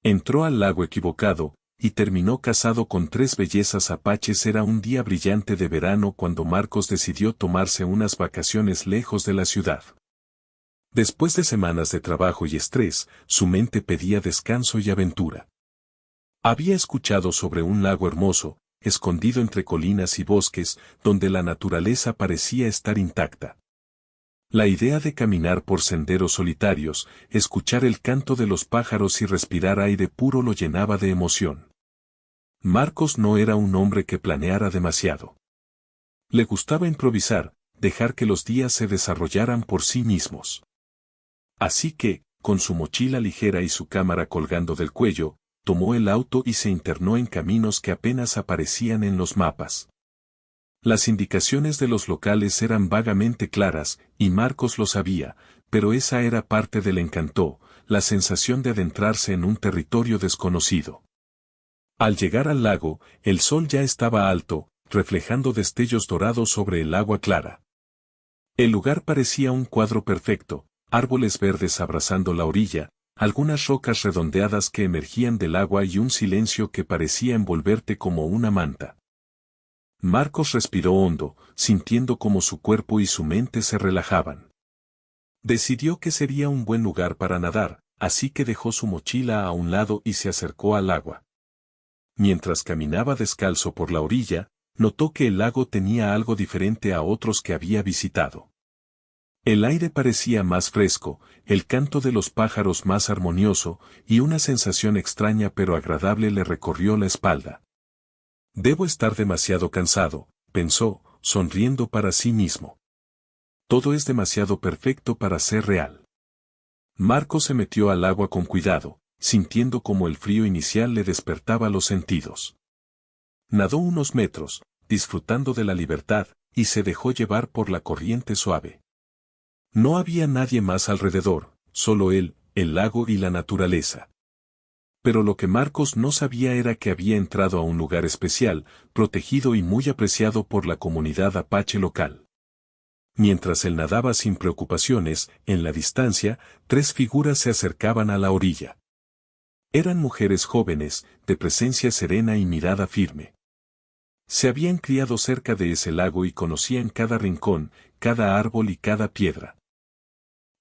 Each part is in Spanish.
Entró al lago equivocado, y terminó casado con 3 bellezas apaches. Era un día brillante de verano cuando Marcos decidió tomarse unas vacaciones lejos de la ciudad. Después de semanas de trabajo y estrés, su mente pedía descanso y aventura. Había escuchado sobre un lago hermoso, escondido entre colinas y bosques, donde la naturaleza parecía estar intacta. La idea de caminar por senderos solitarios, escuchar el canto de los pájaros y respirar aire puro lo llenaba de emoción. Marcos no era un hombre que planeara demasiado. Le gustaba improvisar, dejar que los días se desarrollaran por sí mismos. Así que, con su mochila ligera y su cámara colgando del cuello, tomó el auto y se internó en caminos que apenas aparecían en los mapas. Las indicaciones de los locales eran vagamente claras, y Marcos lo sabía, pero esa era parte del encanto, la sensación de adentrarse en un territorio desconocido. Al llegar al lago, el sol ya estaba alto, reflejando destellos dorados sobre el agua clara. El lugar parecía un cuadro perfecto, árboles verdes abrazando la orilla, algunas rocas redondeadas que emergían del agua y un silencio que parecía envolverte como una manta. Marcos respiró hondo, sintiendo cómo su cuerpo y su mente se relajaban. Decidió que sería un buen lugar para nadar, así que dejó su mochila a un lado y se acercó al agua. Mientras caminaba descalzo por la orilla, notó que el lago tenía algo diferente a otros que había visitado. El aire parecía más fresco, el canto de los pájaros más armonioso, y una sensación extraña pero agradable le recorrió la espalda. Debo estar demasiado cansado, pensó, sonriendo para sí mismo. Todo es demasiado perfecto para ser real. Marcos se metió al agua con cuidado, sintiendo como el frío inicial le despertaba los sentidos. Nadó unos metros, disfrutando de la libertad, y se dejó llevar por la corriente suave. No había nadie más alrededor, solo él, el lago y la naturaleza. Pero lo que Marcos no sabía era que había entrado a un lugar especial, protegido y muy apreciado por la comunidad apache local. Mientras él nadaba sin preocupaciones, en la distancia, 3 figuras se acercaban a la orilla. Eran mujeres jóvenes, de presencia serena y mirada firme. Se habían criado cerca de ese lago y conocían cada rincón, cada árbol y cada piedra.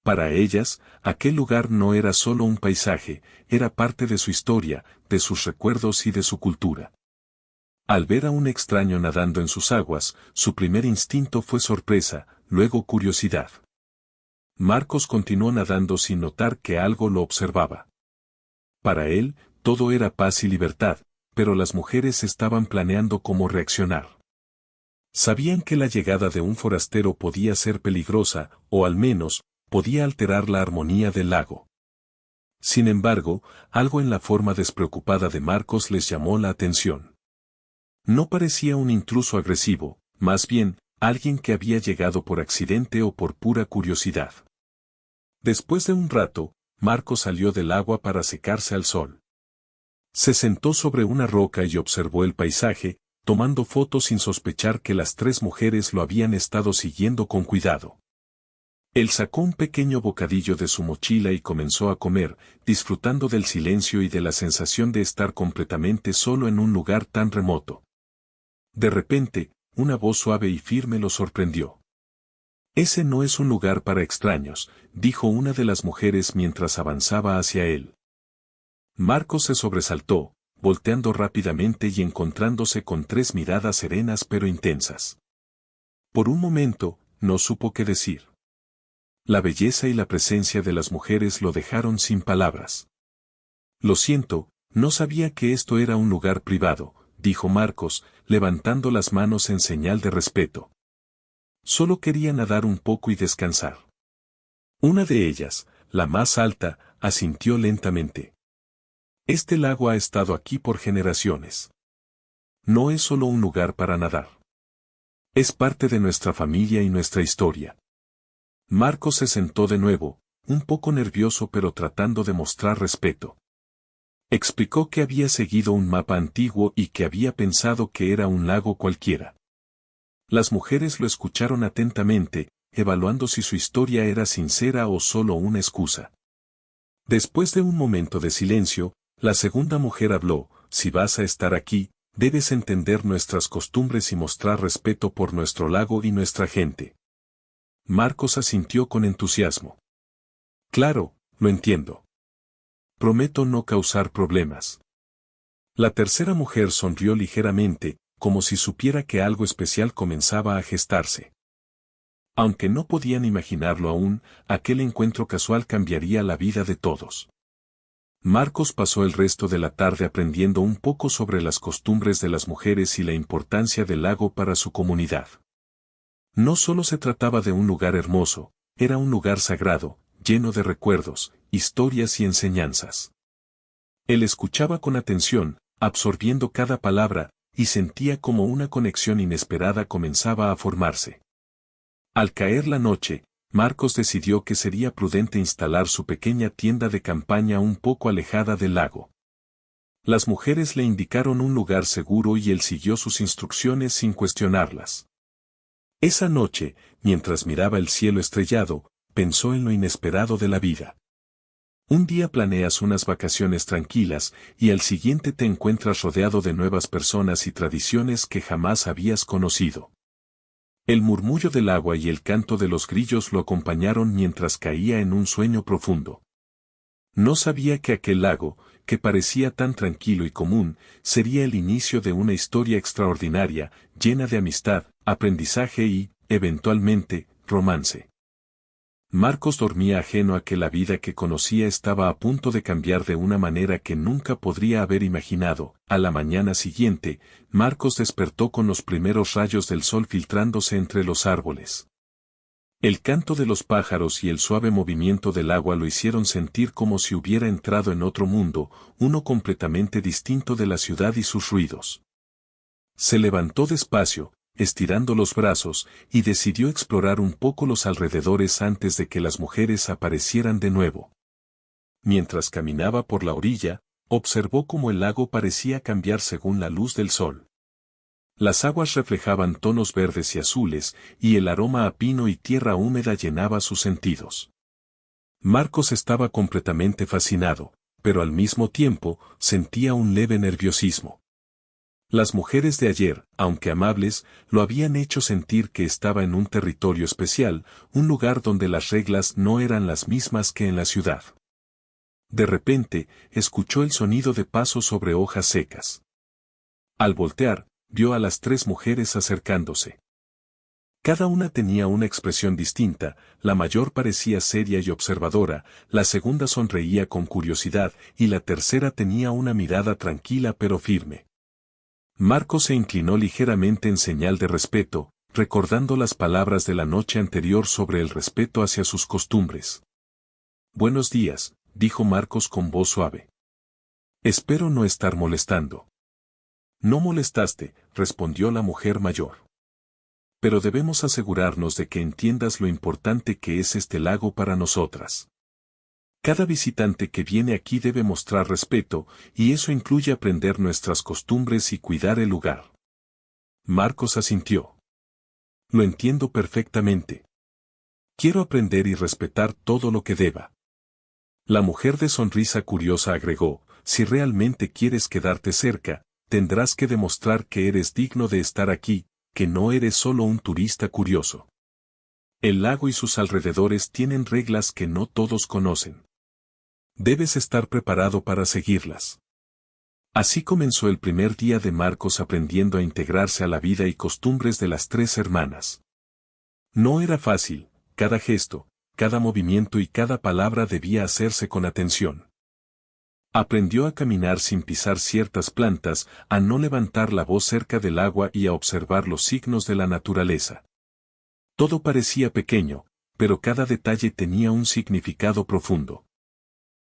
Para ellas, aquel lugar no era solo un paisaje, era parte de su historia, de sus recuerdos y de su cultura. Al ver a un extraño nadando en sus aguas, su primer instinto fue sorpresa, luego curiosidad. Marcos continuó nadando sin notar que algo lo observaba. Para él, todo era paz y libertad, pero las mujeres estaban planeando cómo reaccionar. Sabían que la llegada de un forastero podía ser peligrosa, o al menos, podía alterar la armonía del lago. Sin embargo, algo en la forma despreocupada de Marcos les llamó la atención. No parecía un intruso agresivo, más bien, alguien que había llegado por accidente o por pura curiosidad. Después de un rato, Marcos salió del agua para secarse al sol. Se sentó sobre una roca y observó el paisaje, tomando fotos sin sospechar que las 3 mujeres lo habían estado siguiendo con cuidado. Él sacó un pequeño bocadillo de su mochila y comenzó a comer, disfrutando del silencio y de la sensación de estar completamente solo en un lugar tan remoto. De repente, una voz suave y firme lo sorprendió. «Ese no es un lugar para extraños», dijo una de las mujeres mientras avanzaba hacia él. Marcos se sobresaltó, volteando rápidamente y encontrándose con 3 miradas serenas pero intensas. Por un momento, no supo qué decir. La belleza y la presencia de las mujeres lo dejaron sin palabras. «Lo siento, no sabía que esto era un lugar privado», dijo Marcos, levantando las manos en señal de respeto. Solo quería nadar un poco y descansar. Una de ellas, la más alta, asintió lentamente. «Este lago ha estado aquí por generaciones. No es solo un lugar para nadar. Es parte de nuestra familia y nuestra historia». Marcos se sentó de nuevo, un poco nervioso pero tratando de mostrar respeto. Explicó que había seguido un mapa antiguo y que había pensado que era un lago cualquiera. Las mujeres lo escucharon atentamente, evaluando si su historia era sincera o solo una excusa. Después de un momento de silencio, La segunda mujer habló: si vas a estar aquí, debes entender nuestras costumbres y mostrar respeto por nuestro lago y nuestra gente. Marcos asintió con entusiasmo. Claro, lo entiendo. Prometo no causar problemas. La tercera mujer sonrió ligeramente, como si supiera que algo especial comenzaba a gestarse. Aunque no podían imaginarlo aún, aquel encuentro casual cambiaría la vida de todos. Marcos pasó el resto de la tarde aprendiendo un poco sobre las costumbres de las mujeres y la importancia del lago para su comunidad. No solo se trataba de un lugar hermoso, era un lugar sagrado, lleno de recuerdos, historias y enseñanzas. Él escuchaba con atención, absorbiendo cada palabra, y sentía como una conexión inesperada comenzaba a formarse. Al caer la noche, Marcos decidió que sería prudente instalar su pequeña tienda de campaña un poco alejada del lago. Las mujeres le indicaron un lugar seguro y él siguió sus instrucciones sin cuestionarlas. Esa noche, mientras miraba el cielo estrellado, pensó en lo inesperado de la vida. Un día planeas unas vacaciones tranquilas y al siguiente te encuentras rodeado de nuevas personas y tradiciones que jamás habías conocido. El murmullo del agua y el canto de los grillos lo acompañaron mientras caía en un sueño profundo. No sabía que aquel lago, que parecía tan tranquilo y común, sería el inicio de una historia extraordinaria, llena de amistad, aprendizaje y, eventualmente, romance. Marcos dormía ajeno a que la vida que conocía estaba a punto de cambiar de una manera que nunca podría haber imaginado. A la mañana siguiente, Marcos despertó con los primeros rayos del sol filtrándose entre los árboles. El canto de los pájaros y el suave movimiento del agua lo hicieron sentir como si hubiera entrado en otro mundo, uno completamente distinto de la ciudad y sus ruidos. Se levantó despacio, estirando los brazos, y decidió explorar un poco los alrededores antes de que las mujeres aparecieran de nuevo. Mientras caminaba por la orilla, observó cómo el lago parecía cambiar según la luz del sol. Las aguas reflejaban tonos verdes y azules, y el aroma a pino y tierra húmeda llenaba sus sentidos. Marcos estaba completamente fascinado, pero al mismo tiempo sentía un leve nerviosismo. Las mujeres de ayer, aunque amables, lo habían hecho sentir que estaba en un territorio especial, un lugar donde las reglas no eran las mismas que en la ciudad. De repente, escuchó el sonido de pasos sobre hojas secas. Al voltear, vio a las tres mujeres acercándose. Cada una tenía una expresión distinta, la mayor parecía seria y observadora, la segunda sonreía con curiosidad y la tercera tenía una mirada tranquila pero firme. Marcos se inclinó ligeramente en señal de respeto, recordando las palabras de la noche anterior sobre el respeto hacia sus costumbres. «Buenos días», dijo Marcos con voz suave. «Espero no estar molestando». «No molestaste», respondió la mujer mayor. «Pero debemos asegurarnos de que entiendas lo importante que es este lago para nosotras. Cada visitante que viene aquí debe mostrar respeto, y eso incluye aprender nuestras costumbres y cuidar el lugar». Marcos asintió. «Lo entiendo perfectamente. Quiero aprender y respetar todo lo que deba». La mujer de sonrisa curiosa agregó: «Si realmente quieres quedarte cerca, tendrás que demostrar que eres digno de estar aquí, que no eres solo un turista curioso. El lago y sus alrededores tienen reglas que no todos conocen. Debes estar preparado para seguirlas». Así comenzó el primer día de Marcos aprendiendo a integrarse a la vida y costumbres de las tres hermanas. No era fácil, cada gesto, cada movimiento y cada palabra debía hacerse con atención. Aprendió a caminar sin pisar ciertas plantas, a no levantar la voz cerca del agua y a observar los signos de la naturaleza. Todo parecía pequeño, pero cada detalle tenía un significado profundo.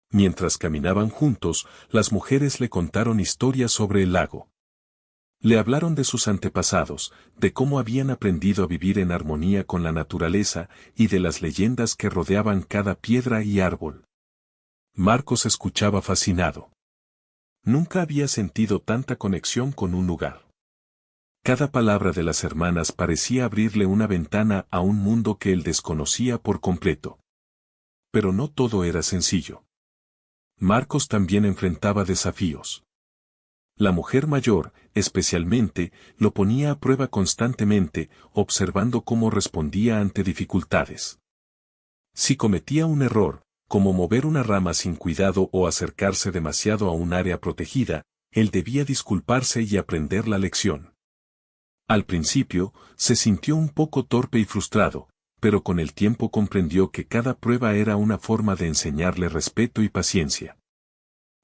Mientras caminaban juntos, las mujeres le contaron historias sobre el lago. Le hablaron de sus antepasados, de cómo habían aprendido a vivir en armonía con la naturaleza y de las leyendas que rodeaban cada piedra y árbol. Marcos escuchaba fascinado. Nunca había sentido tanta conexión con un lugar. Cada palabra de las hermanas parecía abrirle una ventana a un mundo que él desconocía por completo. Pero no todo era sencillo. Marcos también enfrentaba desafíos. La mujer mayor, especialmente, lo ponía a prueba constantemente, observando cómo respondía ante dificultades. Si cometía un error, como mover una rama sin cuidado o acercarse demasiado a un área protegida, él debía disculparse y aprender la lección. Al principio, se sintió un poco torpe y frustrado, pero con el tiempo comprendió que cada prueba era una forma de enseñarle respeto y paciencia.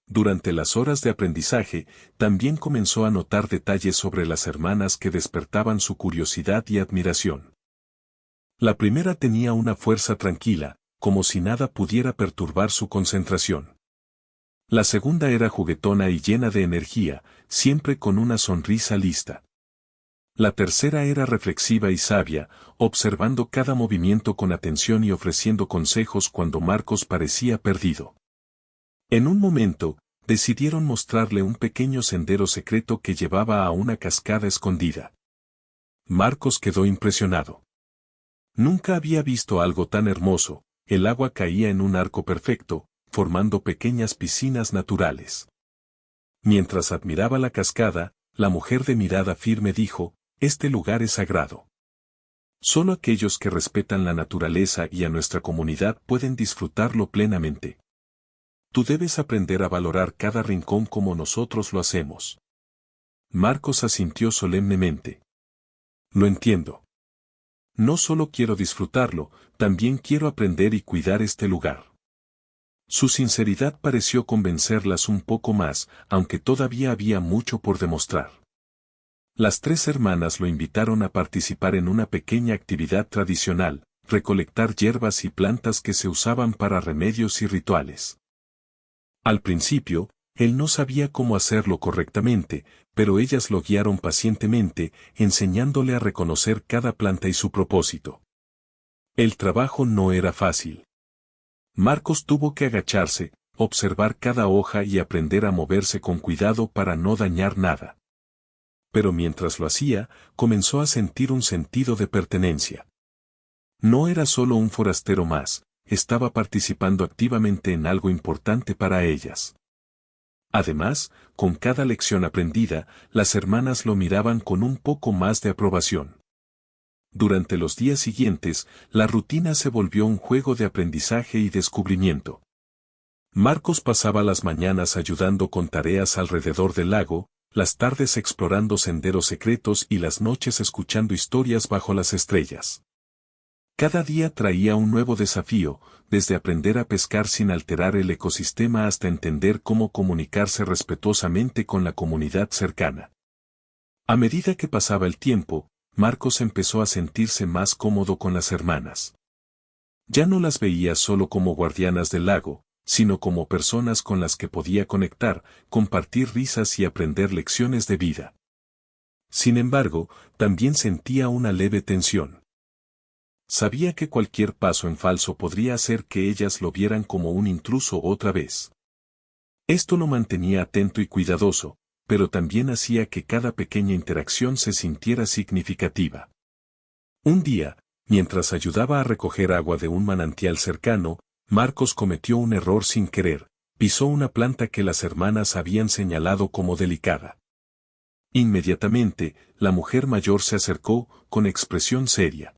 Durante las horas de aprendizaje, también comenzó a notar detalles sobre las hermanas que despertaban su curiosidad y admiración. La primera tenía una fuerza tranquila, como si nada pudiera perturbar su concentración. La segunda era juguetona y llena de energía, siempre con una sonrisa lista. La tercera era reflexiva y sabia, observando cada movimiento con atención y ofreciendo consejos cuando Marcos parecía perdido. En un momento, decidieron mostrarle un pequeño sendero secreto que llevaba a una cascada escondida. Marcos quedó impresionado. Nunca había visto algo tan hermoso, el agua caía en un arco perfecto, formando pequeñas piscinas naturales. Mientras admiraba la cascada, la mujer de mirada firme dijo, «Este lugar es sagrado. Solo aquellos que respetan la naturaleza y a nuestra comunidad pueden disfrutarlo plenamente. Tú debes aprender a valorar cada rincón como nosotros lo hacemos». Marcos asintió solemnemente. «Lo entiendo. No solo quiero disfrutarlo, también quiero aprender y cuidar este lugar». Su sinceridad pareció convencerlas un poco más, aunque todavía había mucho por demostrar. Las tres hermanas lo invitaron a participar en una pequeña actividad tradicional, recolectar hierbas y plantas que se usaban para remedios y rituales. Al principio, él no sabía cómo hacerlo correctamente, pero ellas lo guiaron pacientemente, enseñándole a reconocer cada planta y su propósito. El trabajo no era fácil. Marcos tuvo que agacharse, observar cada hoja y aprender a moverse con cuidado para no dañar nada. Pero mientras lo hacía, comenzó a sentir un sentido de pertenencia. No era solo un forastero más, estaba participando activamente en algo importante para ellas. Además, con cada lección aprendida, las hermanas lo miraban con un poco más de aprobación. Durante los días siguientes, la rutina se volvió un juego de aprendizaje y descubrimiento. Marcos pasaba las mañanas ayudando con tareas alrededor del lago, las tardes explorando senderos secretos y las noches escuchando historias bajo las estrellas. Cada día traía un nuevo desafío, desde aprender a pescar sin alterar el ecosistema hasta entender cómo comunicarse respetuosamente con la comunidad cercana. A medida que pasaba el tiempo, Marcos empezó a sentirse más cómodo con las hermanas. Ya no las veía solo como guardianas del lago, sino como personas con las que podía conectar, compartir risas y aprender lecciones de vida. Sin embargo, también sentía una leve tensión. Sabía que cualquier paso en falso podría hacer que ellas lo vieran como un intruso otra vez. Esto lo mantenía atento y cuidadoso, pero también hacía que cada pequeña interacción se sintiera significativa. Un día, mientras ayudaba a recoger agua de un manantial cercano, Marcos cometió un error sin querer, pisó una planta que las hermanas habían señalado como delicada. Inmediatamente, la mujer mayor se acercó, con expresión seria.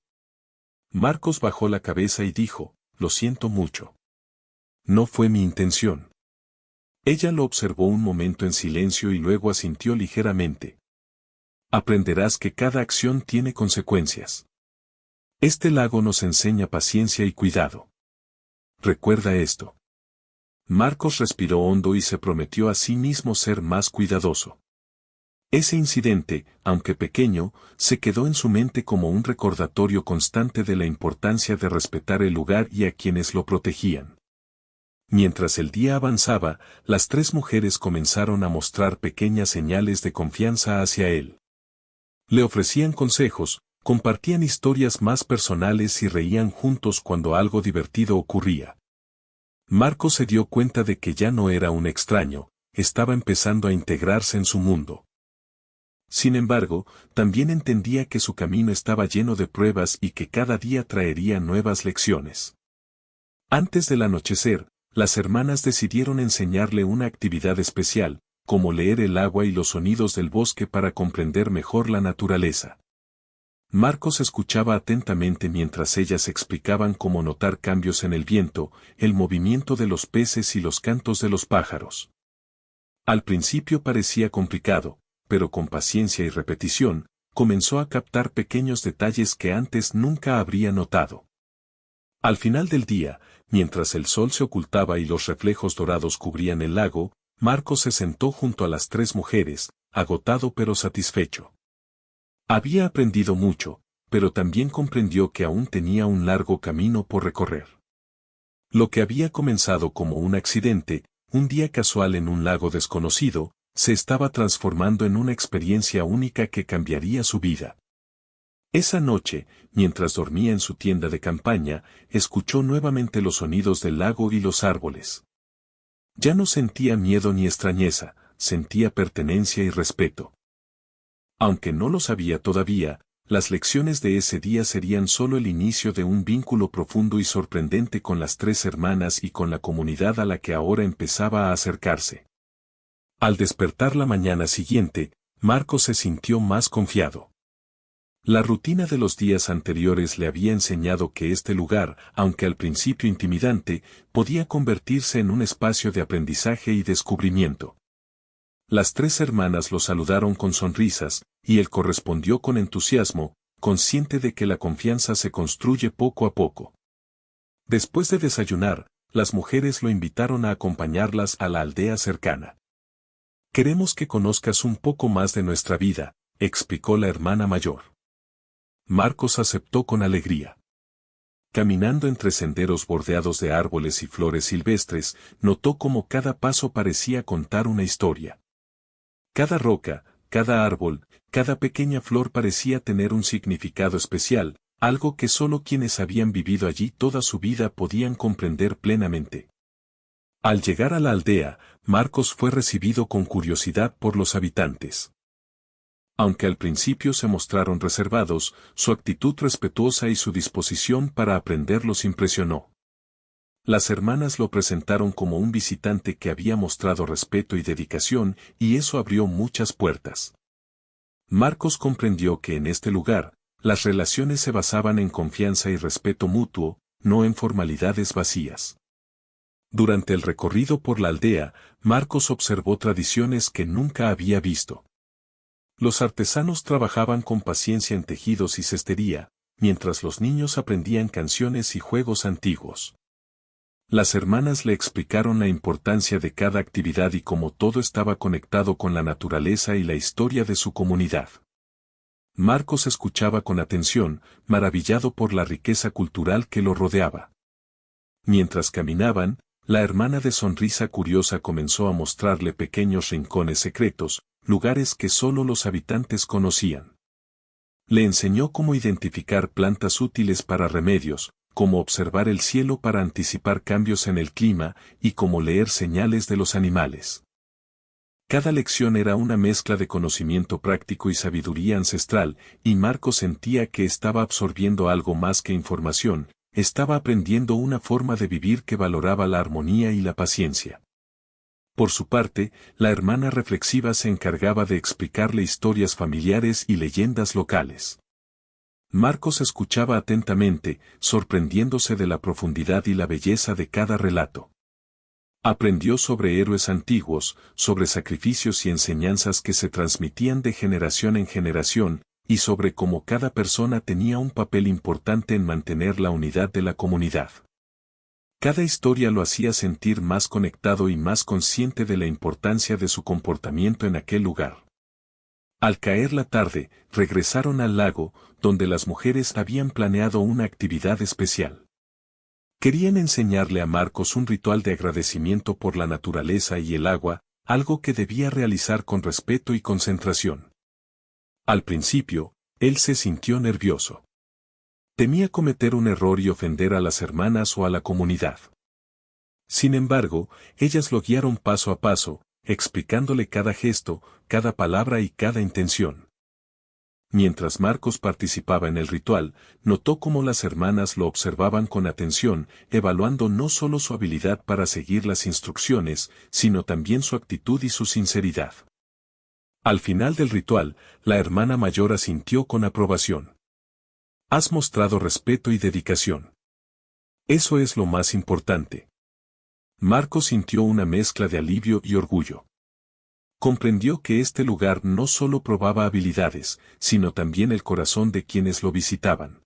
Marcos bajó la cabeza y dijo, «Lo siento mucho. No fue mi intención». Ella lo observó un momento en silencio y luego asintió ligeramente. «Aprenderás que cada acción tiene consecuencias. Este lago nos enseña paciencia y cuidado. Recuerda esto». Marcos respiró hondo y se prometió a sí mismo ser más cuidadoso. Ese incidente, aunque pequeño, se quedó en su mente como un recordatorio constante de la importancia de respetar el lugar y a quienes lo protegían. Mientras el día avanzaba, las tres mujeres comenzaron a mostrar pequeñas señales de confianza hacia él. Le ofrecían consejos, compartían historias más personales y reían juntos cuando algo divertido ocurría. Marcos se dio cuenta de que ya no era un extraño, estaba empezando a integrarse en su mundo. Sin embargo, también entendía que su camino estaba lleno de pruebas y que cada día traería nuevas lecciones. Antes del anochecer, las hermanas decidieron enseñarle una actividad especial, como leer el agua y los sonidos del bosque para comprender mejor la naturaleza. Marcos escuchaba atentamente mientras ellas explicaban cómo notar cambios en el viento, el movimiento de los peces y los cantos de los pájaros. Al principio parecía complicado, pero con paciencia y repetición, comenzó a captar pequeños detalles que antes nunca habría notado. Al final del día, mientras el sol se ocultaba y los reflejos dorados cubrían el lago, Marcos se sentó junto a las tres mujeres, agotado pero satisfecho. Había aprendido mucho, pero también comprendió que aún tenía un largo camino por recorrer. Lo que había comenzado como un accidente, un día casual en un lago desconocido, se estaba transformando en una experiencia única que cambiaría su vida. Esa noche, mientras dormía en su tienda de campaña, escuchó nuevamente los sonidos del lago y los árboles. Ya no sentía miedo ni extrañeza, sentía pertenencia y respeto. Aunque no lo sabía todavía, las lecciones de ese día serían solo el inicio de un vínculo profundo y sorprendente con las tres hermanas y con la comunidad a la que ahora empezaba a acercarse. Al despertar la mañana siguiente, Marcos se sintió más confiado. La rutina de los días anteriores le había enseñado que este lugar, aunque al principio intimidante, podía convertirse en un espacio de aprendizaje y descubrimiento. Las tres hermanas lo saludaron con sonrisas, y él correspondió con entusiasmo, consciente de que la confianza se construye poco a poco. Después de desayunar, las mujeres lo invitaron a acompañarlas a la aldea cercana. «Queremos que conozcas un poco más de nuestra vida», explicó la hermana mayor. Marcos aceptó con alegría. Caminando entre senderos bordeados de árboles y flores silvestres, notó cómo cada paso parecía contar una historia. Cada roca, cada árbol, cada pequeña flor parecía tener un significado especial, algo que solo quienes habían vivido allí toda su vida podían comprender plenamente. Al llegar a la aldea, Marcos fue recibido con curiosidad por los habitantes. Aunque al principio se mostraron reservados, su actitud respetuosa y su disposición para aprender los impresionó. Las hermanas lo presentaron como un visitante que había mostrado respeto y dedicación, y eso abrió muchas puertas. Marcos comprendió que en este lugar, las relaciones se basaban en confianza y respeto mutuo, no en formalidades vacías. Durante el recorrido por la aldea, Marcos observó tradiciones que nunca había visto. Los artesanos trabajaban con paciencia en tejidos y cestería, mientras los niños aprendían canciones y juegos antiguos. Las hermanas le explicaron la importancia de cada actividad y cómo todo estaba conectado con la naturaleza y la historia de su comunidad. Marcos escuchaba con atención, maravillado por la riqueza cultural que lo rodeaba. Mientras caminaban, la hermana de sonrisa curiosa comenzó a mostrarle pequeños rincones secretos, lugares que solo los habitantes conocían. Le enseñó cómo identificar plantas útiles para remedios, cómo observar el cielo para anticipar cambios en el clima y cómo leer señales de los animales. Cada lección era una mezcla de conocimiento práctico y sabiduría ancestral, y Marcos sentía que estaba absorbiendo algo más que información, estaba aprendiendo una forma de vivir que valoraba la armonía y la paciencia. Por su parte, la hermana reflexiva se encargaba de explicarle historias familiares y leyendas locales. Marcos escuchaba atentamente, sorprendiéndose de la profundidad y la belleza de cada relato. Aprendió sobre héroes antiguos, sobre sacrificios y enseñanzas que se transmitían de generación en generación, y sobre cómo cada persona tenía un papel importante en mantener la unidad de la comunidad. Cada historia lo hacía sentir más conectado y más consciente de la importancia de su comportamiento en aquel lugar. Al caer la tarde, regresaron al lago, donde las mujeres habían planeado una actividad especial. Querían enseñarle a Marcos un ritual de agradecimiento por la naturaleza y el agua, algo que debía realizar con respeto y concentración. Al principio, él se sintió nervioso. Temía cometer un error y ofender a las hermanas o a la comunidad. Sin embargo, ellas lo guiaron paso a paso, explicándole cada gesto, cada palabra y cada intención. mientras Marcos participaba en el ritual, notó cómo las hermanas lo observaban con atención, evaluando no solo su habilidad para seguir las instrucciones, sino también su actitud y su sinceridad. Al final del ritual, la hermana mayor asintió con aprobación. Has mostrado respeto y dedicación. Eso es lo más importante. Marcos sintió una mezcla de alivio y orgullo. Comprendió que este lugar no solo probaba habilidades, sino también el corazón de quienes lo visitaban.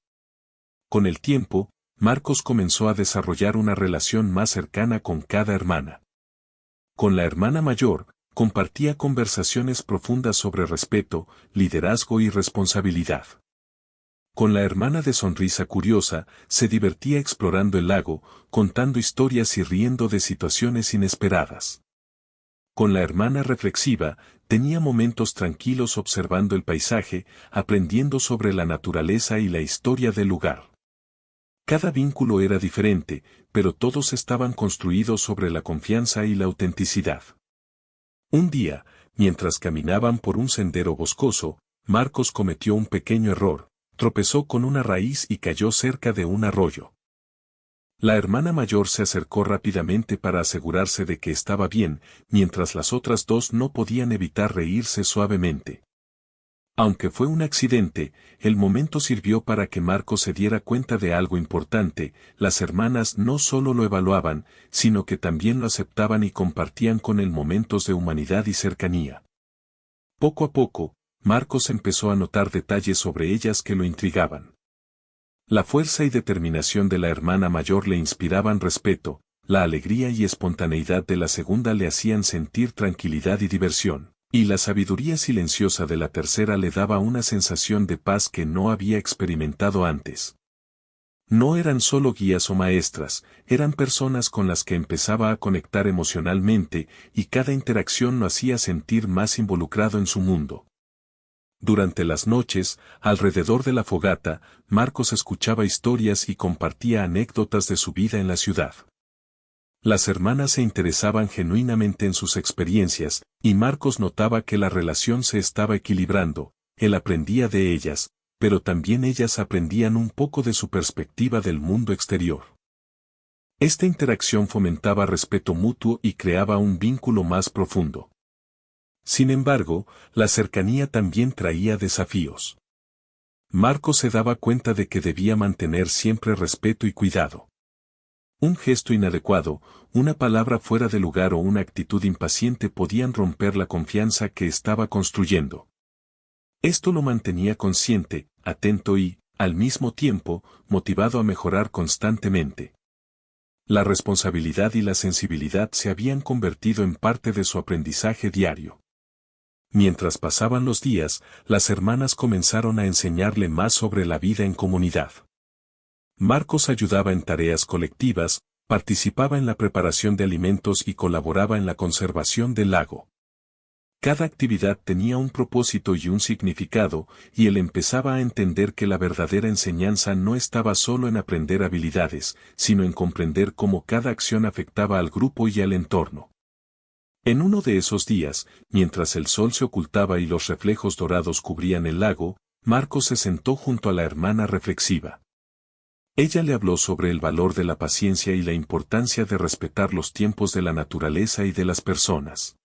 Con el tiempo, Marcos comenzó a desarrollar una relación más cercana con cada hermana. Con la hermana mayor, compartía conversaciones profundas sobre respeto, liderazgo y responsabilidad. Con la hermana de sonrisa curiosa, se divertía explorando el lago, contando historias y riendo de situaciones inesperadas. Con la hermana reflexiva, tenía momentos tranquilos observando el paisaje, aprendiendo sobre la naturaleza y la historia del lugar. Cada vínculo era diferente, pero todos estaban construidos sobre la confianza y la autenticidad. Un día, mientras caminaban por un sendero boscoso, Marcos cometió un pequeño error, tropezó con una raíz y cayó cerca de un arroyo. La hermana mayor se acercó rápidamente para asegurarse de que estaba bien, mientras las otras dos no podían evitar reírse suavemente. Aunque fue un accidente, el momento sirvió para que Marcos se diera cuenta de algo importante: las hermanas no solo lo evaluaban, sino que también lo aceptaban y compartían con él momentos de humanidad y cercanía. Poco a poco, Marcos empezó a notar detalles sobre ellas que lo intrigaban. La fuerza y determinación de la hermana mayor le inspiraban respeto, la alegría y espontaneidad de la segunda le hacían sentir tranquilidad y diversión, y la sabiduría silenciosa de la tercera le daba una sensación de paz que no había experimentado antes. No eran solo guías o maestras, eran personas con las que empezaba a conectar emocionalmente, y cada interacción lo hacía sentir más involucrado en su mundo. Durante las noches, alrededor de la fogata, Marcos escuchaba historias y compartía anécdotas de su vida en la ciudad. Las hermanas se interesaban genuinamente en sus experiencias, y Marcos notaba que la relación se estaba equilibrando. Él aprendía de ellas, pero también ellas aprendían un poco de su perspectiva del mundo exterior. Esta interacción fomentaba respeto mutuo y creaba un vínculo más profundo. Sin embargo, la cercanía también traía desafíos. Marcos se daba cuenta de que debía mantener siempre respeto y cuidado. Un gesto inadecuado, una palabra fuera de lugar o una actitud impaciente podían romper la confianza que estaba construyendo. Esto lo mantenía consciente, atento y, al mismo tiempo, motivado a mejorar constantemente. La responsabilidad y la sensibilidad se habían convertido en parte de su aprendizaje diario. Mientras pasaban los días, las hermanas comenzaron a enseñarle más sobre la vida en comunidad. Marcos ayudaba en tareas colectivas, participaba en la preparación de alimentos y colaboraba en la conservación del lago. Cada actividad tenía un propósito y un significado, y él empezaba a entender que la verdadera enseñanza no estaba solo en aprender habilidades, sino en comprender cómo cada acción afectaba al grupo y al entorno. En uno de esos días, mientras el sol se ocultaba y los reflejos dorados cubrían el lago, Marcos se sentó junto a la hermana reflexiva. Ella le habló sobre el valor de la paciencia y la importancia de respetar los tiempos de la naturaleza y de las personas.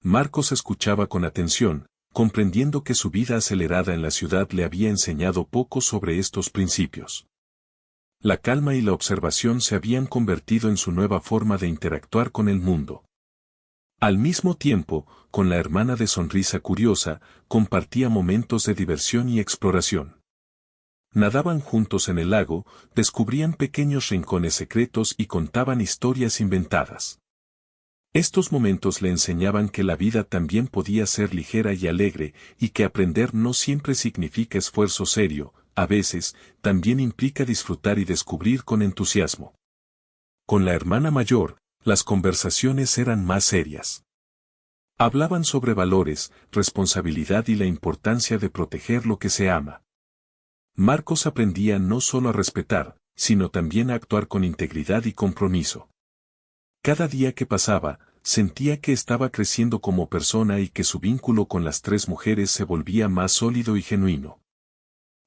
Marcos escuchaba con atención, comprendiendo que su vida acelerada en la ciudad le había enseñado poco sobre estos principios. La calma y la observación se habían convertido en su nueva forma de interactuar con el mundo. Al mismo tiempo, con la hermana de sonrisa curiosa, compartía momentos de diversión y exploración. Nadaban juntos en el lago, descubrían pequeños rincones secretos y contaban historias inventadas. Estos momentos le enseñaban que la vida también podía ser ligera y alegre, y que aprender no siempre significa esfuerzo serio, a veces, también implica disfrutar y descubrir con entusiasmo. Con la hermana mayor, las conversaciones eran más serias. Hablaban sobre valores, responsabilidad y la importancia de proteger lo que se ama. Marcos aprendía no solo a respetar, sino también a actuar con integridad y compromiso. Cada día que pasaba, sentía que estaba creciendo como persona y que su vínculo con las tres mujeres se volvía más sólido y genuino.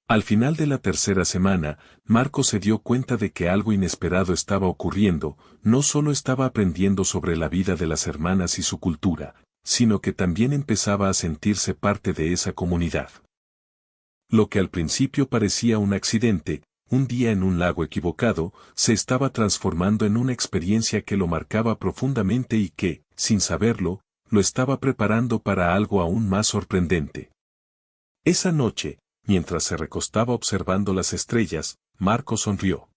Al final de la tercera semana, Marcos se dio cuenta de que algo inesperado estaba ocurriendo, no solo estaba aprendiendo sobre la vida de las hermanas y su cultura, sino que también empezaba a sentirse parte de esa comunidad. Lo que al principio parecía un accidente, un día en un lago equivocado, se estaba transformando en una experiencia que lo marcaba profundamente y que, sin saberlo, lo estaba preparando para algo aún más sorprendente. Esa noche, mientras se recostaba observando las estrellas, Marco sonrió.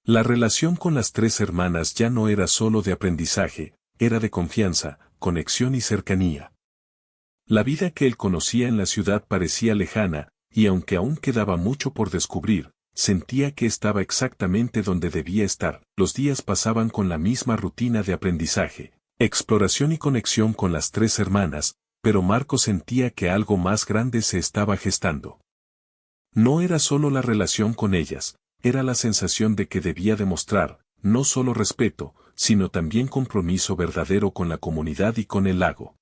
La relación con las tres hermanas ya no era solo de aprendizaje, era de confianza, conexión y cercanía. La vida que él conocía en la ciudad parecía lejana, y aunque aún quedaba mucho por descubrir, sentía que estaba exactamente donde debía estar. Los días pasaban con la misma rutina de aprendizaje, exploración y conexión con las tres hermanas, pero Marco sentía que algo más grande se estaba gestando. No era solo la relación con ellas, era la sensación de que debía demostrar, no solo respeto, sino también compromiso verdadero con la comunidad y con el lago.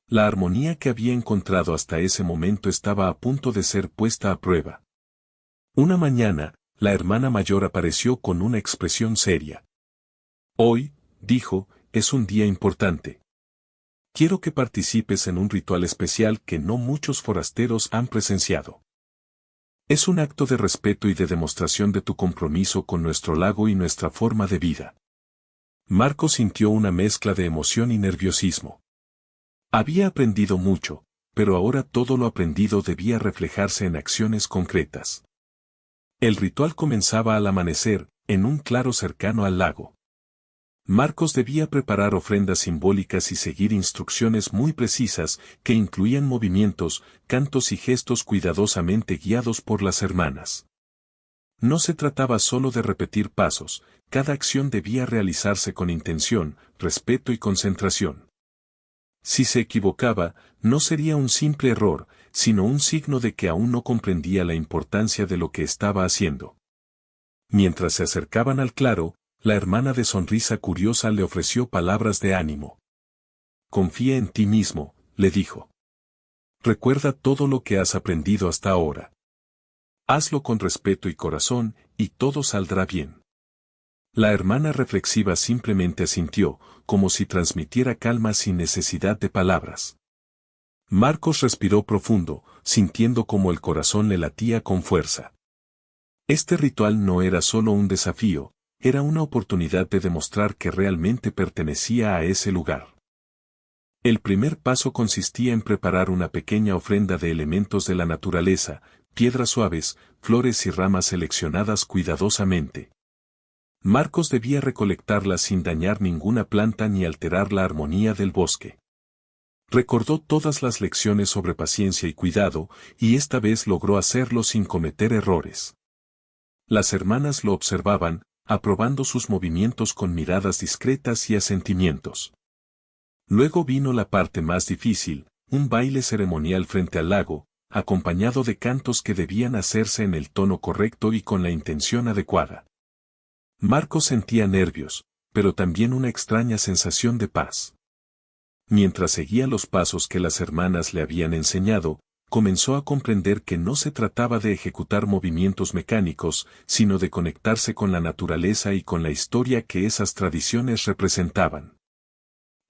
La armonía que había encontrado hasta ese momento estaba a punto de ser puesta a prueba. Una mañana, la hermana mayor apareció con una expresión seria. Hoy, dijo, es un día importante. Quiero que participes en un ritual especial que no muchos forasteros han presenciado. Es un acto de respeto y de demostración de tu compromiso con nuestro lago y nuestra forma de vida. Marco sintió una mezcla de emoción y nerviosismo. Había aprendido mucho, pero ahora todo lo aprendido debía reflejarse en acciones concretas. El ritual comenzaba al amanecer, en un claro cercano al lago. Marcos debía preparar ofrendas simbólicas y seguir instrucciones muy precisas que incluían movimientos, cantos y gestos cuidadosamente guiados por las hermanas. No se trataba solo de repetir pasos, cada acción debía realizarse con intención, respeto y concentración. Si se equivocaba, no sería un simple error, sino un signo de que aún no comprendía la importancia de lo que estaba haciendo. Mientras se acercaban al claro, la hermana de sonrisa curiosa le ofreció palabras de ánimo. Confía en ti mismo, le dijo. Recuerda todo lo que has aprendido hasta ahora. Hazlo con respeto y corazón, y todo saldrá bien. La hermana reflexiva simplemente asintió, como si transmitiera calma sin necesidad de palabras. Marcos respiró profundo, sintiendo como el corazón le latía con fuerza. Este ritual no era solo un desafío, era una oportunidad de demostrar que realmente pertenecía a ese lugar. El primer paso consistía en preparar una pequeña ofrenda de elementos de la naturaleza, piedras suaves, flores y ramas seleccionadas cuidadosamente. Marcos debía recolectarlas sin dañar ninguna planta ni alterar la armonía del bosque. Recordó todas las lecciones sobre paciencia y cuidado, y esta vez logró hacerlo sin cometer errores. Las hermanas lo observaban, aprobando sus movimientos con miradas discretas y asentimientos. Luego vino la parte más difícil, un baile ceremonial frente al lago, acompañado de cantos que debían hacerse en el tono correcto y con la intención adecuada. Marcos sentía nervios, pero también una extraña sensación de paz. Mientras seguía los pasos que las hermanas le habían enseñado, comenzó a comprender que no se trataba de ejecutar movimientos mecánicos, sino de conectarse con la naturaleza y con la historia que esas tradiciones representaban.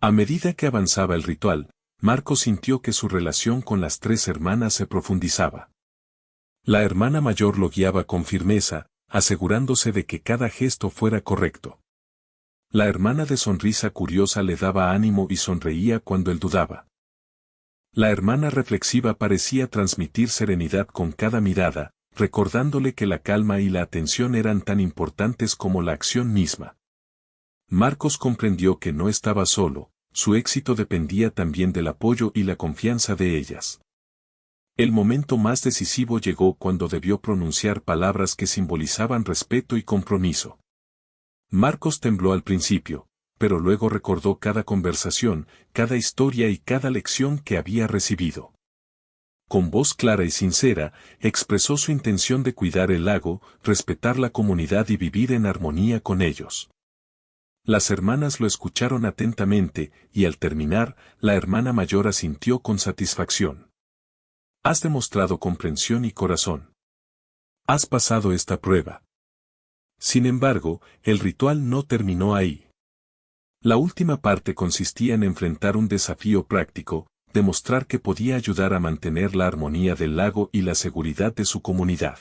A medida que avanzaba el ritual, Marcos sintió que su relación con las tres hermanas se profundizaba. La hermana mayor lo guiaba con firmeza, asegurándose de que cada gesto fuera correcto. La hermana de sonrisa curiosa le daba ánimo y sonreía cuando él dudaba. La hermana reflexiva parecía transmitir serenidad con cada mirada, recordándole que la calma y la atención eran tan importantes como la acción misma. Marcos comprendió que no estaba solo, su éxito dependía también del apoyo y la confianza de ellas. El momento más decisivo llegó cuando debió pronunciar palabras que simbolizaban respeto y compromiso. Marcos tembló al principio, pero luego recordó cada conversación, cada historia y cada lección que había recibido. Con voz clara y sincera, expresó su intención de cuidar el lago, respetar la comunidad y vivir en armonía con ellos. Las hermanas lo escucharon atentamente, y al terminar, la hermana mayor asintió con satisfacción. Has demostrado comprensión y corazón. Has pasado esta prueba. Sin embargo, el ritual no terminó ahí. La última parte consistía en enfrentar un desafío práctico, demostrar que podía ayudar a mantener la armonía del lago y la seguridad de su comunidad.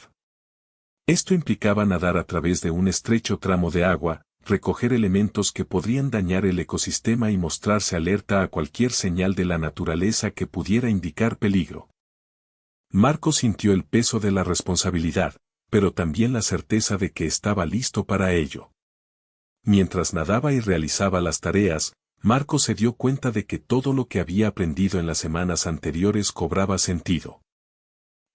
Esto implicaba nadar a través de un estrecho tramo de agua, recoger elementos que podrían dañar el ecosistema y mostrarse alerta a cualquier señal de la naturaleza que pudiera indicar peligro. Marcos sintió el peso de la responsabilidad, pero también la certeza de que estaba listo para ello. Mientras nadaba y realizaba las tareas, Marcos se dio cuenta de que todo lo que había aprendido en las semanas anteriores cobraba sentido.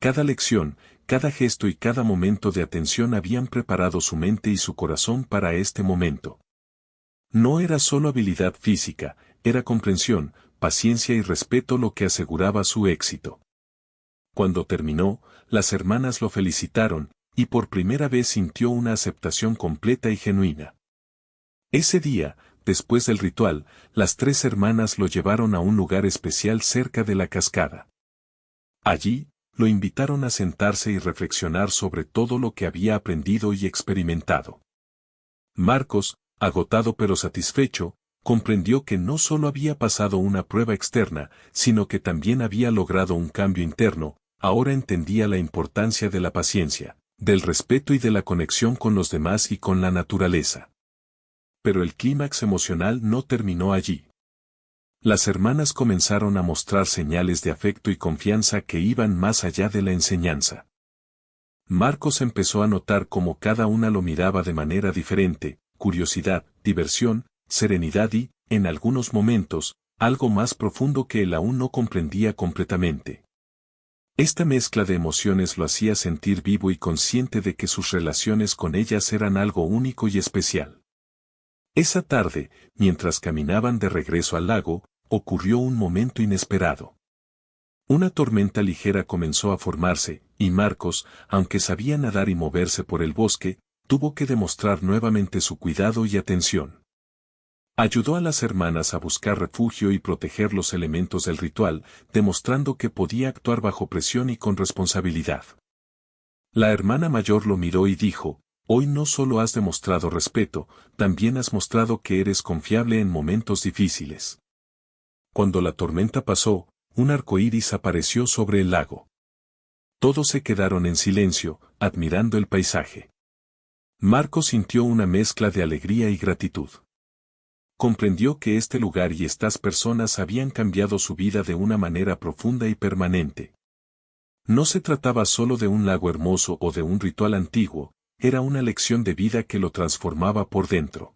Cada lección, cada gesto y cada momento de atención habían preparado su mente y su corazón para este momento. No era solo habilidad física, era comprensión, paciencia y respeto lo que aseguraba su éxito. Cuando terminó, las hermanas lo felicitaron, y por primera vez sintió una aceptación completa y genuina. Ese día, después del ritual, las tres hermanas lo llevaron a un lugar especial cerca de la cascada. Allí, lo invitaron a sentarse y reflexionar sobre todo lo que había aprendido y experimentado. Marcos, agotado pero satisfecho, comprendió que no solo había pasado una prueba externa, sino que también había logrado un cambio interno. Ahora entendía la importancia de la paciencia, del respeto y de la conexión con los demás y con la naturaleza. Pero el clímax emocional no terminó allí. Las hermanas comenzaron a mostrar señales de afecto y confianza que iban más allá de la enseñanza. Marcos empezó a notar cómo cada una lo miraba de manera diferente, curiosidad, diversión, serenidad y, en algunos momentos, algo más profundo que él aún no comprendía completamente. Esta mezcla de emociones lo hacía sentir vivo y consciente de que sus relaciones con ellas eran algo único y especial. Esa tarde, mientras caminaban de regreso al lago, ocurrió un momento inesperado. Una tormenta ligera comenzó a formarse, y Marcos, aunque sabía nadar y moverse por el bosque, tuvo que demostrar nuevamente su cuidado y atención. Ayudó a las hermanas a buscar refugio y proteger los elementos del ritual, demostrando que podía actuar bajo presión y con responsabilidad. La hermana mayor lo miró y dijo: hoy no solo has demostrado respeto, también has mostrado que eres confiable en momentos difíciles. Cuando la tormenta pasó, un arco iris apareció sobre el lago. Todos se quedaron en silencio, admirando el paisaje. Marcos sintió una mezcla de alegría y gratitud. Comprendió que este lugar y estas personas habían cambiado su vida de una manera profunda y permanente. No se trataba solo de un lago hermoso o de un ritual antiguo, era una lección de vida que lo transformaba por dentro.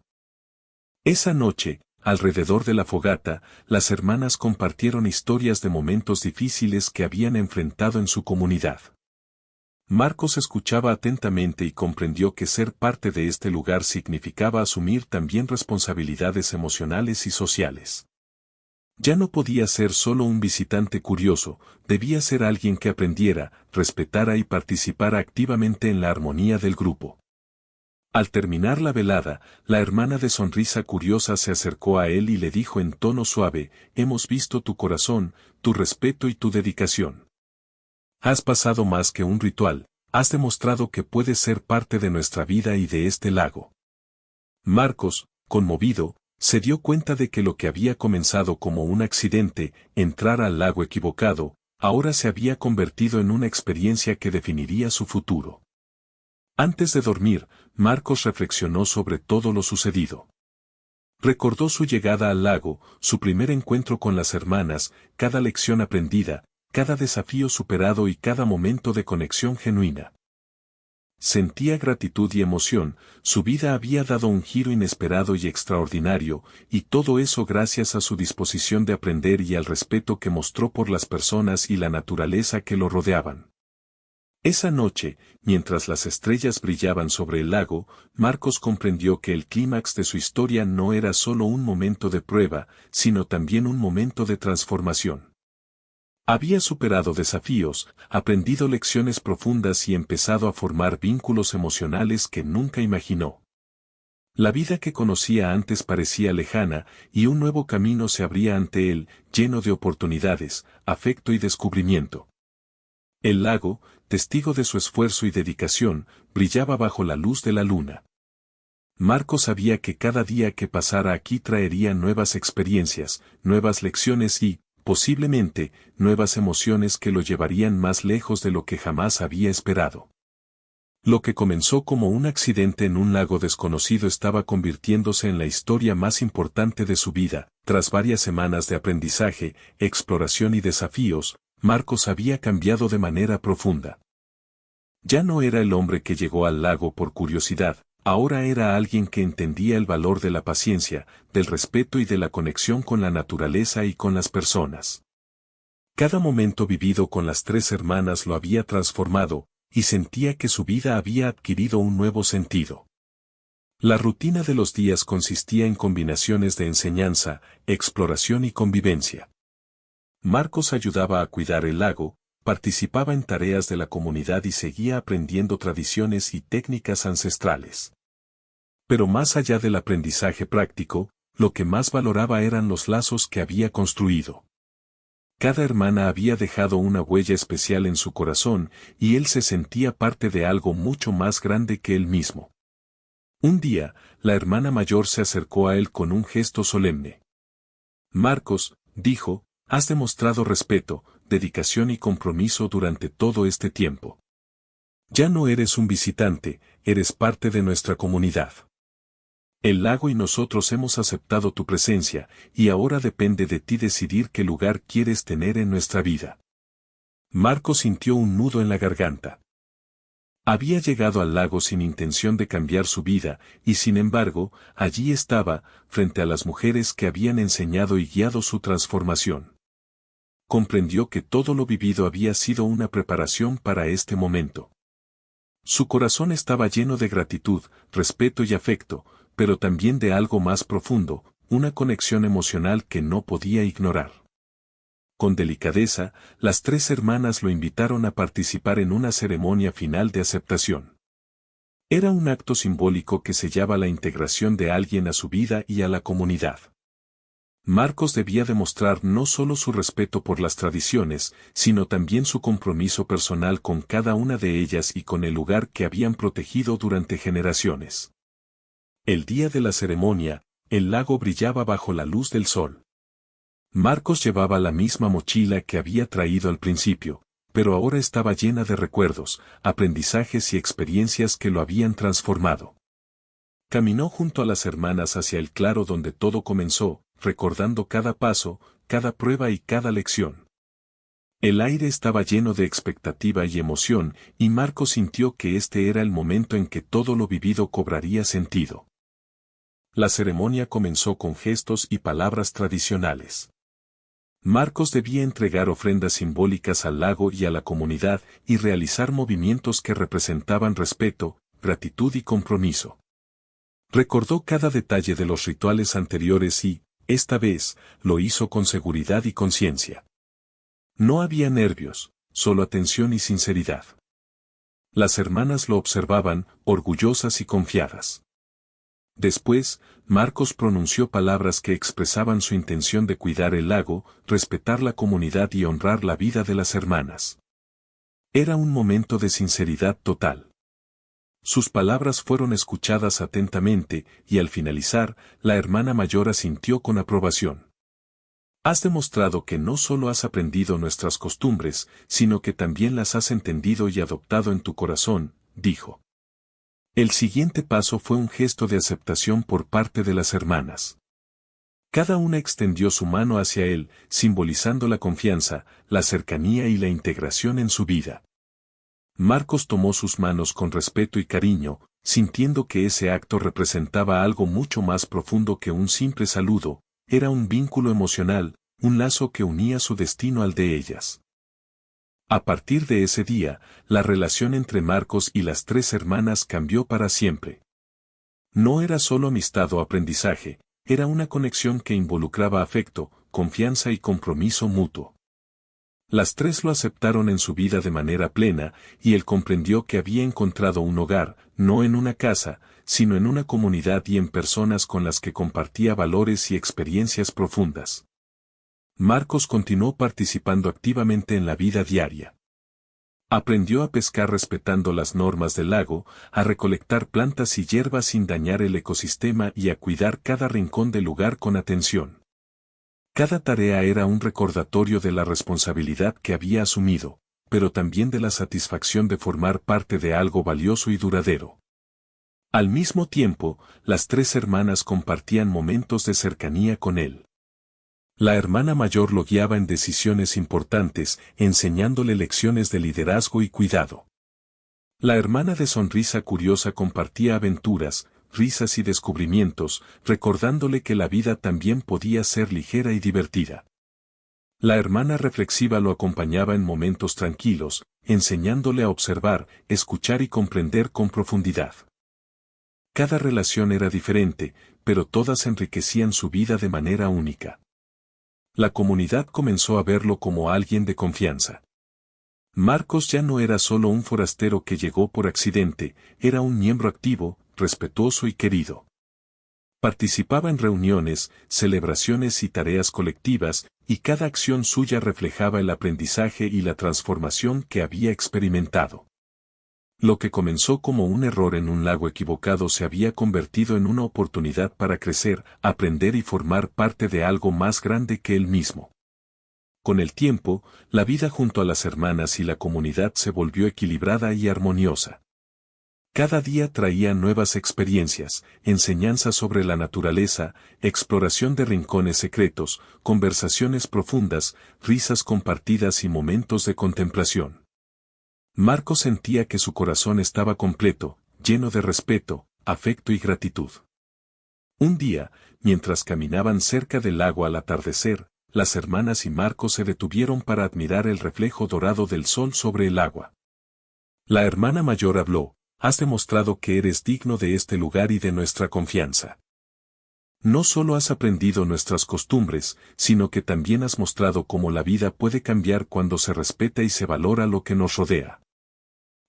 Esa noche, alrededor de la fogata, las hermanas compartieron historias de momentos difíciles que habían enfrentado en su comunidad. Marcos escuchaba atentamente y comprendió que ser parte de este lugar significaba asumir también responsabilidades emocionales y sociales. Ya no podía ser solo un visitante curioso, debía ser alguien que aprendiera, respetara y participara activamente en la armonía del grupo. Al terminar la velada, la hermana de sonrisa curiosa se acercó a él y le dijo en tono suave: hemos visto tu corazón, tu respeto y tu dedicación. Has pasado más que un ritual, has demostrado que puedes ser parte de nuestra vida y de este lago. Marcos, conmovido, se dio cuenta de que lo que había comenzado como un accidente, entrar al lago equivocado, ahora se había convertido en una experiencia que definiría su futuro. Antes de dormir, Marcos reflexionó sobre todo lo sucedido. Recordó su llegada al lago, su primer encuentro con las hermanas, cada lección aprendida, cada desafío superado y cada momento de conexión genuina. Sentía gratitud y emoción, su vida había dado un giro inesperado y extraordinario, y todo eso gracias a su disposición de aprender y al respeto que mostró por las personas y la naturaleza que lo rodeaban. Esa noche, mientras las estrellas brillaban sobre el lago, Marcos comprendió que el clímax de su historia no era solo un momento de prueba, sino también un momento de transformación. Había superado desafíos, aprendido lecciones profundas y empezado a formar vínculos emocionales que nunca imaginó. La vida que conocía antes parecía lejana, y un nuevo camino se abría ante él, lleno de oportunidades, afecto y descubrimiento. El lago, testigo de su esfuerzo y dedicación, brillaba bajo la luz de la luna. Marco sabía que cada día que pasara aquí traería nuevas experiencias, nuevas lecciones y, posiblemente, nuevas emociones que lo llevarían más lejos de lo que jamás había esperado. Lo que comenzó como un accidente en un lago desconocido estaba convirtiéndose en la historia más importante de su vida. Tras varias semanas de aprendizaje, exploración y desafíos, Marcos había cambiado de manera profunda. Ya no era el hombre que llegó al lago por curiosidad, ahora era alguien que entendía el valor de la paciencia, del respeto y de la conexión con la naturaleza y con las personas. Cada momento vivido con las tres hermanas lo había transformado, y sentía que su vida había adquirido un nuevo sentido. La rutina de los días consistía en combinaciones de enseñanza, exploración y convivencia. Marcos ayudaba a cuidar el lago, participaba en tareas de la comunidad y seguía aprendiendo tradiciones y técnicas ancestrales. Pero más allá del aprendizaje práctico, lo que más valoraba eran los lazos que había construido. Cada hermana había dejado una huella especial en su corazón, y él se sentía parte de algo mucho más grande que él mismo. Un día, la hermana mayor se acercó a él con un gesto solemne. Marcos, dijo, has demostrado respeto, dedicación y compromiso durante todo este tiempo. Ya no eres un visitante, eres parte de nuestra comunidad. El lago y nosotros hemos aceptado tu presencia, y ahora depende de ti decidir qué lugar quieres tener en nuestra vida. Marcos sintió un nudo en la garganta. Había llegado al lago sin intención de cambiar su vida, y sin embargo, allí estaba, frente a las mujeres que habían enseñado y guiado su transformación. Comprendió que todo lo vivido había sido una preparación para este momento. Su corazón estaba lleno de gratitud, respeto y afecto, pero también de algo más profundo, una conexión emocional que no podía ignorar. Con delicadeza, las tres hermanas lo invitaron a participar en una ceremonia final de aceptación. Era un acto simbólico que sellaba la integración de alguien a su vida y a la comunidad. Marcos debía demostrar no solo su respeto por las tradiciones, sino también su compromiso personal con cada una de ellas y con el lugar que habían protegido durante generaciones. El día de la ceremonia, el lago brillaba bajo la luz del sol. Marcos llevaba la misma mochila que había traído al principio, pero ahora estaba llena de recuerdos, aprendizajes y experiencias que lo habían transformado. Caminó junto a las hermanas hacia el claro donde todo comenzó, recordando cada paso, cada prueba y cada lección. El aire estaba lleno de expectativa y emoción, y Marcos sintió que este era el momento en que todo lo vivido cobraría sentido. La ceremonia comenzó con gestos y palabras tradicionales. Marcos debía entregar ofrendas simbólicas al lago y a la comunidad y realizar movimientos que representaban respeto, gratitud y compromiso. Recordó cada detalle de los rituales anteriores y, esta vez, lo hizo con seguridad y conciencia. No había nervios, solo atención y sinceridad. Las hermanas lo observaban, orgullosas y confiadas. Después, Marcos pronunció palabras que expresaban su intención de cuidar el lago, respetar la comunidad y honrar la vida de las hermanas. Era un momento de sinceridad total. Sus palabras fueron escuchadas atentamente, y al finalizar, la hermana mayor asintió con aprobación. Has demostrado que no solo has aprendido nuestras costumbres, sino que también las has entendido y adoptado en tu corazón, dijo. El siguiente paso fue un gesto de aceptación por parte de las hermanas. Cada una extendió su mano hacia él, simbolizando la confianza, la cercanía y la integración en su vida. Marcos tomó sus manos con respeto y cariño, sintiendo que ese acto representaba algo mucho más profundo que un simple saludo, era un vínculo emocional, un lazo que unía su destino al de ellas. A partir de ese día, la relación entre Marcos y las tres hermanas cambió para siempre. No era solo amistad o aprendizaje, era una conexión que involucraba afecto, confianza y compromiso mutuo. Las tres lo aceptaron en su vida de manera plena, y él comprendió que había encontrado un hogar, no en una casa, sino en una comunidad y en personas con las que compartía valores y experiencias profundas. Marcos continuó participando activamente en la vida diaria. Aprendió a pescar respetando las normas del lago, a recolectar plantas y hierbas sin dañar el ecosistema y a cuidar cada rincón del lugar con atención. Cada tarea era un recordatorio de la responsabilidad que había asumido, pero también de la satisfacción de formar parte de algo valioso y duradero. Al mismo tiempo, las tres hermanas compartían momentos de cercanía con él. La hermana mayor lo guiaba en decisiones importantes, enseñándole lecciones de liderazgo y cuidado. La hermana de sonrisa curiosa compartía aventuras, risas y descubrimientos, recordándole que la vida también podía ser ligera y divertida. La hermana reflexiva lo acompañaba en momentos tranquilos, enseñándole a observar, escuchar y comprender con profundidad. Cada relación era diferente, pero todas enriquecían su vida de manera única. La comunidad comenzó a verlo como alguien de confianza. Marcos ya no era solo un forastero que llegó por accidente, era un miembro activo, respetuoso y querido. Participaba en reuniones, celebraciones y tareas colectivas, y cada acción suya reflejaba el aprendizaje y la transformación que había experimentado. Lo que comenzó como un error en un lago equivocado se había convertido en una oportunidad para crecer, aprender y formar parte de algo más grande que él mismo. Con el tiempo, la vida junto a las hermanas y la comunidad se volvió equilibrada y armoniosa. Cada día traía nuevas experiencias, enseñanzas sobre la naturaleza, exploración de rincones secretos, conversaciones profundas, risas compartidas y momentos de contemplación. Marcos sentía que su corazón estaba completo, lleno de respeto, afecto y gratitud. Un día, mientras caminaban cerca del lago al atardecer, las hermanas y Marcos se detuvieron para admirar el reflejo dorado del sol sobre el agua. La hermana mayor habló: «Has demostrado que eres digno de este lugar y de nuestra confianza. No solo has aprendido nuestras costumbres, sino que también has mostrado cómo la vida puede cambiar cuando se respeta y se valora lo que nos rodea».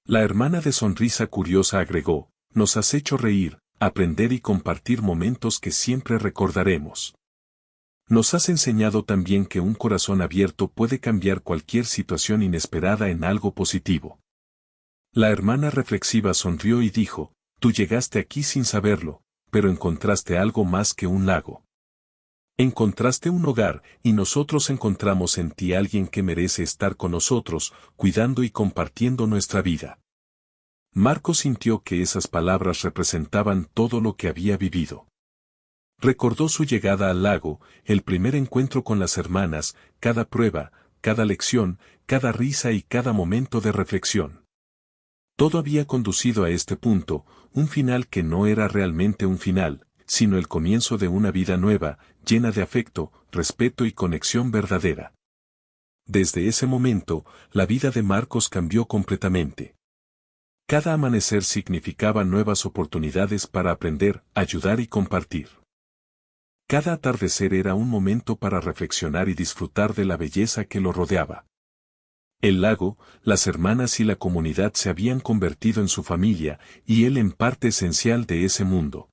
La hermana de sonrisa curiosa agregó: «Nos has hecho reír, aprender y compartir momentos que siempre recordaremos. Nos has enseñado también que un corazón abierto puede cambiar cualquier situación inesperada en algo positivo». La hermana reflexiva sonrió y dijo: «Tú llegaste aquí sin saberlo, pero encontraste algo más que un lago. Encontraste un hogar, y nosotros encontramos en ti alguien que merece estar con nosotros, cuidando y compartiendo nuestra vida». Marcos sintió que esas palabras representaban todo lo que había vivido. Recordó su llegada al lago, el primer encuentro con las hermanas, cada prueba, cada lección, cada risa y cada momento de reflexión. Todo había conducido a este punto, un final que no era realmente un final, sino el comienzo de una vida nueva, llena de afecto, respeto y conexión verdadera. Desde ese momento, la vida de Marcos cambió completamente. Cada amanecer significaba nuevas oportunidades para aprender, ayudar y compartir. Cada atardecer era un momento para reflexionar y disfrutar de la belleza que lo rodeaba. El lago, las hermanas y la comunidad se habían convertido en su familia, y él en parte esencial de ese mundo.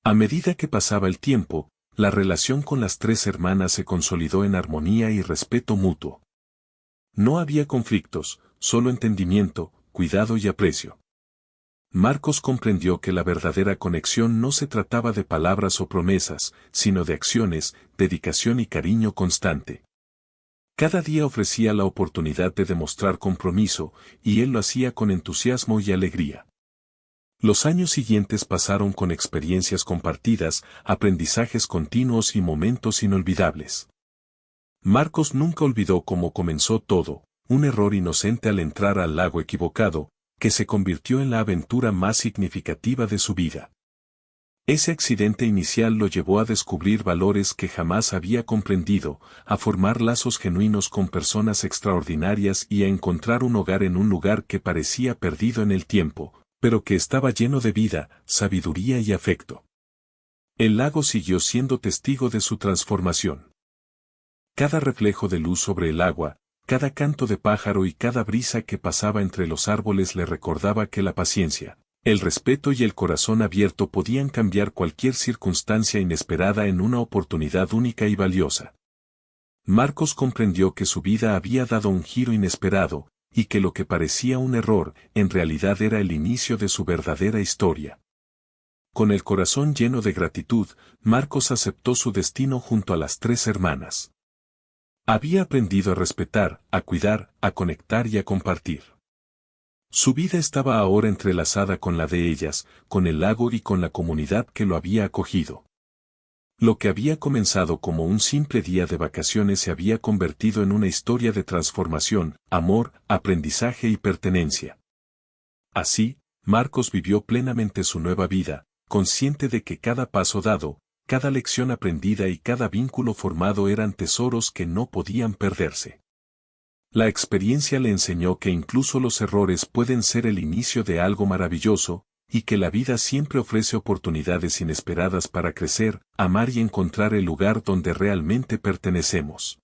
A medida que pasaba el tiempo, la relación con las tres hermanas se consolidó en armonía y respeto mutuo. No había conflictos, solo entendimiento, cuidado y aprecio. Marcos comprendió que la verdadera conexión no se trataba de palabras o promesas, sino de acciones, dedicación y cariño constante. Cada día ofrecía la oportunidad de demostrar compromiso, y él lo hacía con entusiasmo y alegría. Los años siguientes pasaron con experiencias compartidas, aprendizajes continuos y momentos inolvidables. Marcos nunca olvidó cómo comenzó todo, un error inocente al entrar al lago equivocado, que se convirtió en la aventura más significativa de su vida. Ese accidente inicial lo llevó a descubrir valores que jamás había comprendido, a formar lazos genuinos con personas extraordinarias y a encontrar un hogar en un lugar que parecía perdido en el tiempo, pero que estaba lleno de vida, sabiduría y afecto. El lago siguió siendo testigo de su transformación. Cada reflejo de luz sobre el agua, Cada canto de pájaro y cada brisa que pasaba entre los árboles le recordaba que la paciencia, el respeto y el corazón abierto podían cambiar cualquier circunstancia inesperada en una oportunidad única y valiosa. Marcos comprendió que su vida había dado un giro inesperado, y que lo que parecía un error, en realidad era el inicio de su verdadera historia. Con el corazón lleno de gratitud, Marcos aceptó su destino junto a las 3 hermanas. Había aprendido a respetar, a cuidar, a conectar y a compartir. Su vida estaba ahora entrelazada con la de ellas, con el lago y con la comunidad que lo había acogido. Lo que había comenzado como un simple día de vacaciones se había convertido en una historia de transformación, amor, aprendizaje y pertenencia. Así, Marcos vivió plenamente su nueva vida, consciente de que cada paso dado, cada lección aprendida y cada vínculo formado eran tesoros que no podían perderse. La experiencia le enseñó que incluso los errores pueden ser el inicio de algo maravilloso, y que la vida siempre ofrece oportunidades inesperadas para crecer, amar y encontrar el lugar donde realmente pertenecemos.